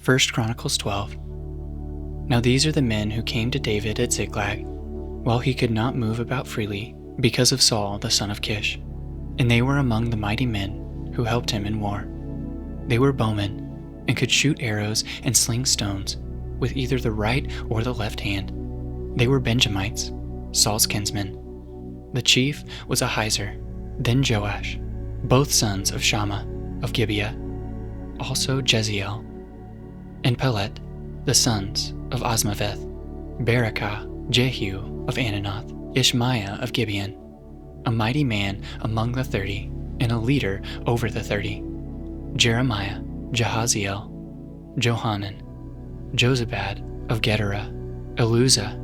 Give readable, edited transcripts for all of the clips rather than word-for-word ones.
1 Chronicles 12. Now these are the men who came to David at Ziklag, while he could not move about freely because of Saul the son of Kish, and they were among the mighty men who helped him in war. They were bowmen, and could shoot arrows and sling stones with either the right or the left hand. They were Benjamites, Saul's kinsmen. The chief was Ahiezer, then Joash, both sons of Shammah of Gibeah, also Jeziel, and Pelet, the sons of Asmaveth, Berakah, Jehu of Ananoth, Ishmaiah of Gibeon, a mighty man among the 30, and a leader over the 30, Jeremiah, Jahaziel, Johanan, Jozabad of Gedera, Eluzah,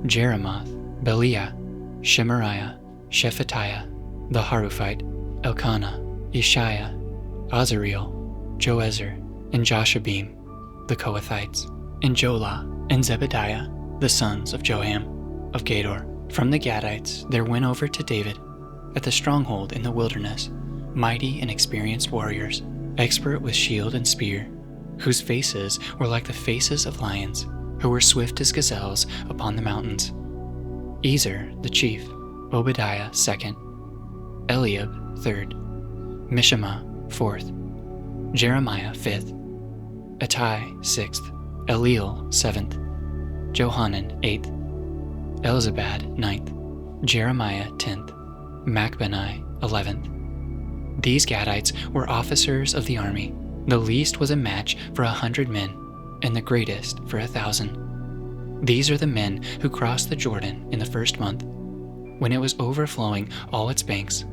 Jeremoth, Beliah, Shemariah, Shephatiah, the Haruphite, Elkanah, Ishiah, Azareel, Joezer, and Joshabim, the Kohathites, and Jolah, and Zebediah, the sons of Joam, of Gedor. From the Gadites there went over to David, at the stronghold in the wilderness, mighty and experienced warriors, expert with shield and spear, whose faces were like the faces of lions, who were swift as gazelles upon the mountains. Ezer the chief, Obadiah second, Eliab third, Mishama fourth, Jeremiah fifth, Attai sixth, Eliel seventh, Johanan eighth, Elzabad ninth, Jeremiah 10th, Machbenai 11th. These Gadites were officers of the army. The least was a match for 100 men, and the greatest for 1,000. These are the men who crossed the Jordan in the first month, when it was overflowing all its banks,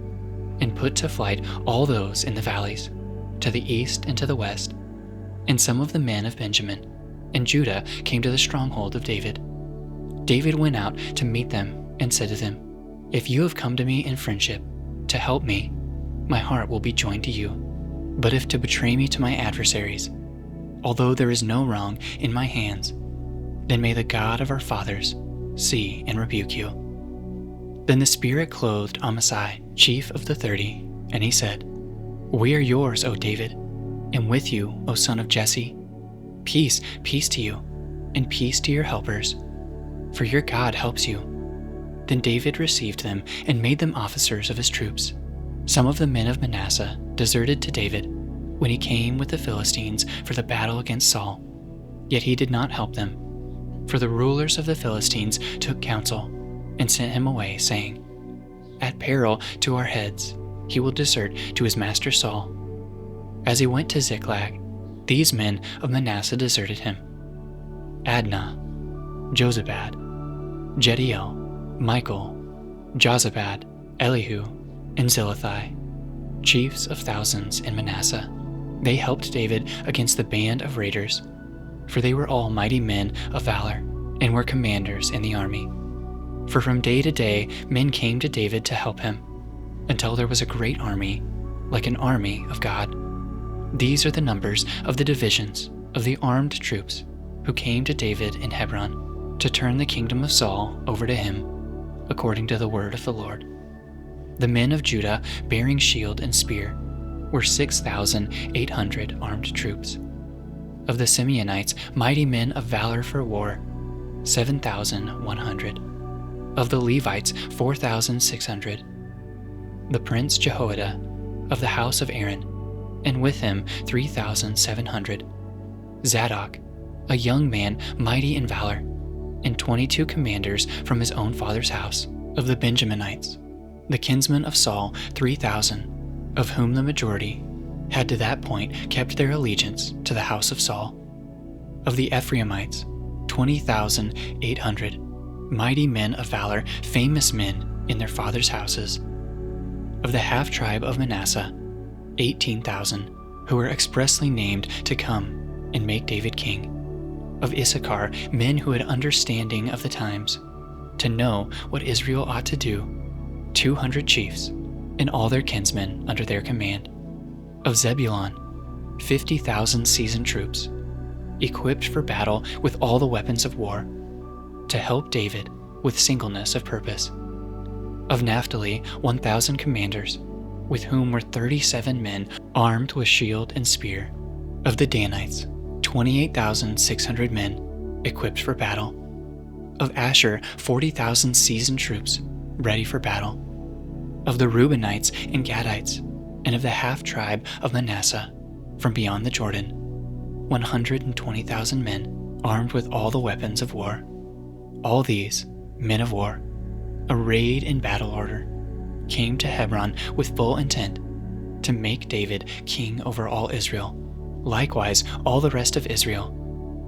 and put to flight all those in the valleys, to the east and to the west. And some of the men of Benjamin and Judah came to the stronghold of David. David went out to meet them and said to them, "If you have come to me in friendship, to help me, my heart will be joined to you. But if to betray me to my adversaries, although there is no wrong in my hands, then may the God of our fathers see and rebuke you." Then the Spirit clothed Amasai, chief of the 30, and he said, "We are yours, O David, and with you, O son of Jesse. Peace, peace to you, and peace to your helpers, for your God helps you." Then David received them and made them officers of his troops. Some of the men of Manasseh deserted to David when he came with the Philistines for the battle against Saul, yet he did not help them. For the rulers of the Philistines took counsel and sent him away, saying, "At peril to our heads, he will desert to his master Saul." As he went to Ziklag, these men of Manasseh deserted him: Adnah, Jozabad, Jediel, Michael, Jozabad, Elihu, and Zilithai, chiefs of thousands in Manasseh. They helped David against the band of raiders, for they were all mighty men of valor, and were commanders in the army. For from day to day men came to David to help him, until there was a great army, like an army of God. These are the numbers of the divisions of the armed troops who came to David in Hebron to turn the kingdom of Saul over to him, according to the word of the Lord. The men of Judah bearing shield and spear were 6,800 armed troops. Of the Simeonites, mighty men of valor for war, 7,100. Of the Levites, 4,600. The prince Jehoiada of the house of Aaron, and with him 3,700. Zadok, a young man mighty in valor, and 22 commanders from his own father's house. Of the Benjaminites, the kinsmen of Saul, 3,000, of whom the majority had to that point kept their allegiance to the house of Saul. Of the Ephraimites, 20,800, mighty men of valor, famous men in their fathers' houses. Of the half-tribe of Manasseh, 18,000, who were expressly named to come and make David king. Of Issachar, men who had understanding of the times, to know what Israel ought to do, 200 chiefs, and all their kinsmen under their command. Of Zebulun, 50,000 seasoned troops, equipped for battle with all the weapons of war, to help David with singleness of purpose. Of Naphtali, 1,000 commanders, with whom were 37 men armed with shield and spear. Of the Danites, 28,600 men equipped for battle. Of Asher, 40,000 seasoned troops ready for battle. Of the Reubenites and Gadites, and of the half-tribe of Manasseh, from beyond the Jordan, 120,000 men armed with all the weapons of war. All these, men of war, arrayed in battle order, came to Hebron with full intent to make David king over all Israel. Likewise, all the rest of Israel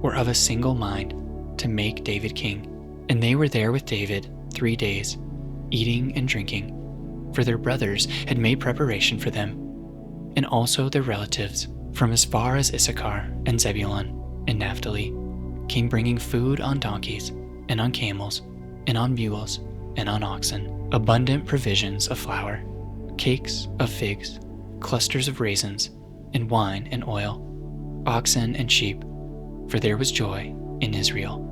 were of a single mind to make David king. And they were there with David 3 days, eating and drinking, for their brothers had made preparation for them, and also their relatives from as far as Issachar and Zebulun and Naphtali came bringing food on donkeys and on camels and on mules and on oxen, abundant provisions of flour, cakes of figs, clusters of raisins, and wine and oil, oxen and sheep, for there was joy in Israel.